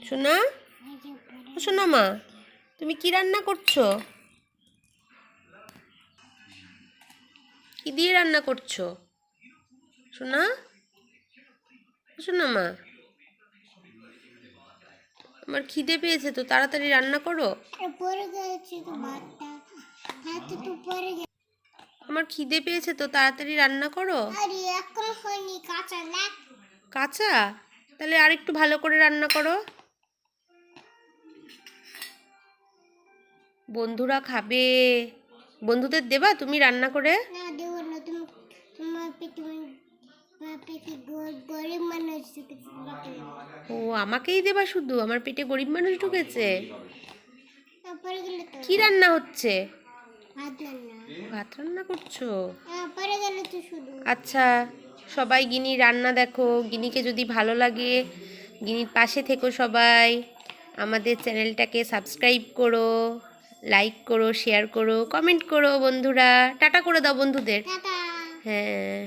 সোনা, সোনা মা, তুমি কি রান্না করছো? কি দিয়ে রান্না করছো সোনা? সোনা মা, আমার খিদে পেয়েছে তো, তাড়াতাড়ি রান্না করো। আমার খিদে পেয়েছে তো, তাড়াতাড়ি রান্না করো। কাঁচা? তাহলে আরেকটু ভালো করে রান্না করো। বন্ধুরা খাবে, বন্ধুদের দেবা তুমি রান্না করে? ও, আমাকেই দেবা শুধু? আমার পেটে গরিব মানুষ ঢুকেছে? কি রান্না হচ্ছে? ভাত রান্না করছো? আচ্ছা, সবাই গিনি রান্না দেখো। গিনিকে যদি ভালো লাগে, গিনির পাশে থেকো সবাই। আমাদের চ্যানেলটাকে সাবস্ক্রাইব করো, লাইক করো, শেয়ার করো, কমেন্ট করো বন্ধুরা। টাটা করে দাও বন্ধুদের। হ্যাঁ।